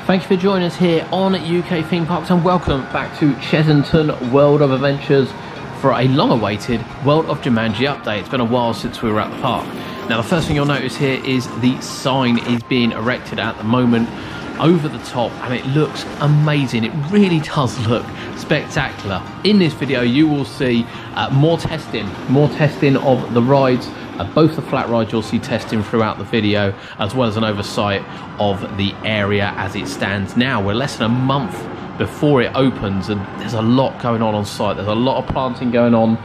Thank you for joining us here on UK Theme Parks and welcome back to Chessington World of Adventures for a long-awaited World of Jumanji update. It's been a while since we were at the park. Now the first thing you'll notice here is the sign is being erected at the moment over the top and it looks amazing. It really does look spectacular. In this video you will see more testing of the rides. Both the flat rides you'll see testing throughout the video, as well as an oversight of the area as it stands now. We're less than a month before it opens and there's a lot going on site. There's a lot of planting going on,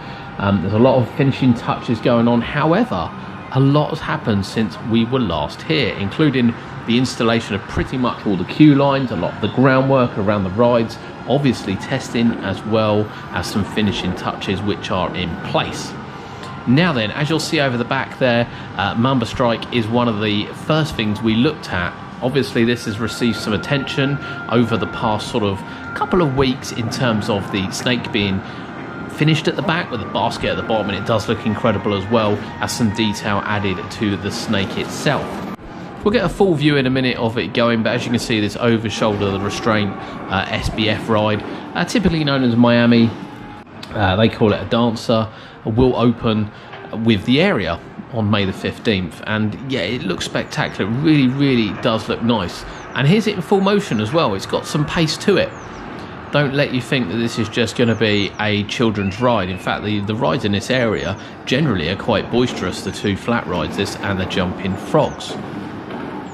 there's a lot of finishing touches going on. However, a lot has happened since we were last here, including the installation of pretty much all the queue lines, a lot of the groundwork around the rides, obviously testing, as well as some finishing touches which are in place. Now then, as you'll see over the back there, Mamba Strike is one of the first things we looked at. Obviously this has received some attention over the past sort of couple of weeks in terms of the snake being finished at the back with the basket at the bottom, and it does look incredible, as well as some detail added to the snake itself. We'll get a full view in a minute of it going, but as you can see, this over shoulder the restraint SBF ride, typically known as Miami, they call it a dancer, will open with the area on May the 15th, and yeah, it looks spectacular. It really does look nice, and here's it in full motion as well. It's got some pace to it. Don't let you think that this is just going to be a children's ride. In fact, the rides in this area generally are quite boisterous, the two flat rides, this and the jumping frogs,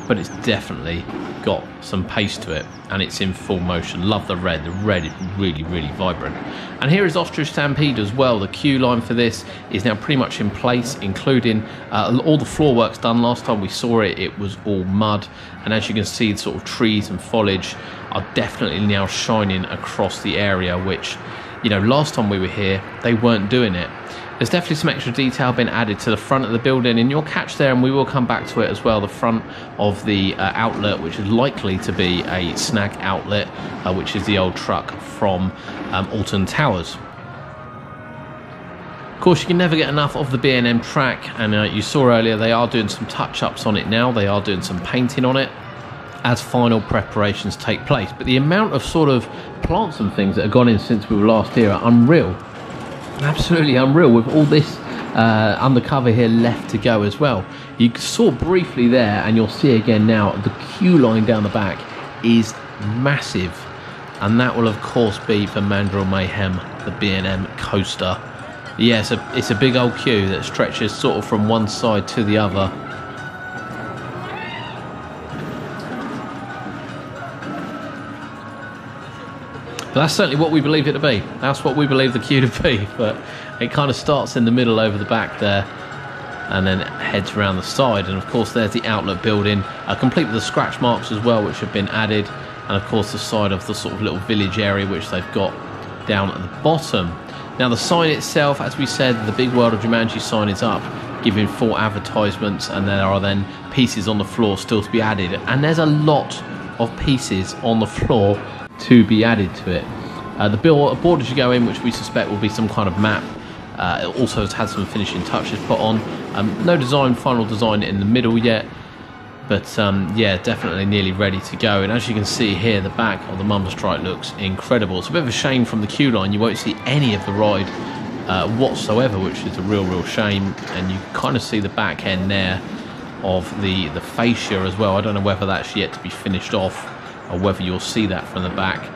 but it's definitely got some pace to it and it's in full motion. Love the red is really vibrant. And here is Ostrich Stampede as well. The queue line for this is now pretty much in place, including all the floor works done. Last time we saw it, it was all mud, and as you can see, sort of trees and foliage are definitely now shining across the area, which, you know, last time we were here they weren't doing it. There's definitely some extra detail been added to the front of the building, and you'll catch there, and we will come back to it as well, the front of the outlet, which is likely to be a snack outlet, which is the old truck from Alton Towers. Of course, you can never get enough of the B&M track, and you saw earlier they are doing some touch-ups on it now. They are doing some painting on it as final preparations take place. But the amount of sort of plants and things that have gone in since we were last here are unreal. Absolutely unreal, with all this undercover here left to go as well. You saw briefly there, and you'll see again now, the queue line down the back is massive, and that will of course be for Mandrill Mayhem, the B&M coaster. Yeah, it's a big old queue that stretches sort of from one side to the other. But that's certainly what we believe it to be. That's what we believe the queue to be. But it kind of starts in the middle over the back there and then heads around the side. And of course there's the outlet building, complete with the scratch marks as well, which have been added. And of course the side of the sort of little village area which they've got down at the bottom. Now the sign itself, as we said, the big World of Jumanji sign is up, giving full advertisements, and there are then pieces on the floor still to be added. And there's a lot of pieces on the floor to be added to it. The board as you go in, which we suspect will be some kind of map, it also has had some finishing touches put on. No final design in the middle yet, but yeah, definitely nearly ready to go. And as you can see here, the back of the Mamba Strike looks incredible. It's a bit of a shame from the queue line you won't see any of the ride whatsoever, which is a real shame. And you kind of see the back end there of the fascia as well. I don't know whether that's yet to be finished off or whether you'll see that from the back.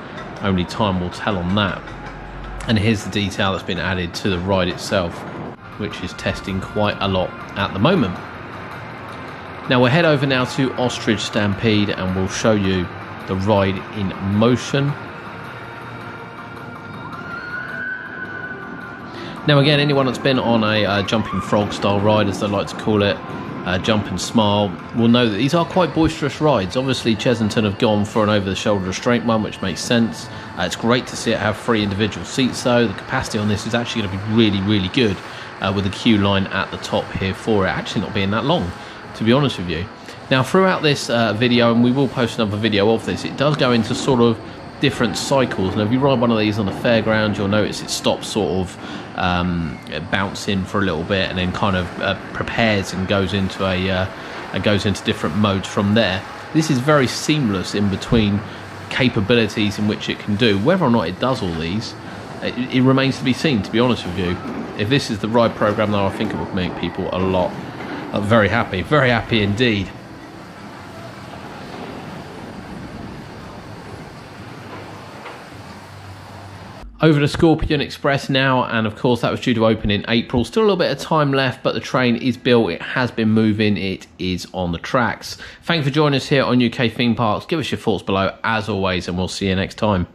Only time will tell on that. And here's the detail that's been added to the ride itself, which is testing quite a lot at the moment. Now we'll head over now to Ostrich Stampede and we'll show you the ride in motion. Now again, anyone that's been on a jumping frog style ride, as they like to call it, Jump and Smile, will know that these are quite boisterous rides. Obviously Chessington have gone for an over-the-shoulder restraint one, which makes sense. It's great to see it have 3 individual seats though. The capacity on this is actually going to be really good, with the queue line at the top here for it actually not being that long, to be honest with you. Now throughout this video, and we will post another video of this, it does go into sort of different cycles. And if you ride one of these on the fairground, you'll notice it stops sort of bouncing for a little bit and then kind of prepares and goes into different modes from there. this is very seamless in between capabilities in which it can do. Whether or not it does all these, it remains to be seen, to be honest with you. If this is the right program, though, I think it would make people a lot very happy indeed. Over to Scorpion Express now, and of course that was due to open in April. Still a little bit of time left, but the train is built, it has been moving, it is on the tracks. Thanks for joining us here on UK Theme Parks. Give us your thoughts below as always, and we'll see you next time.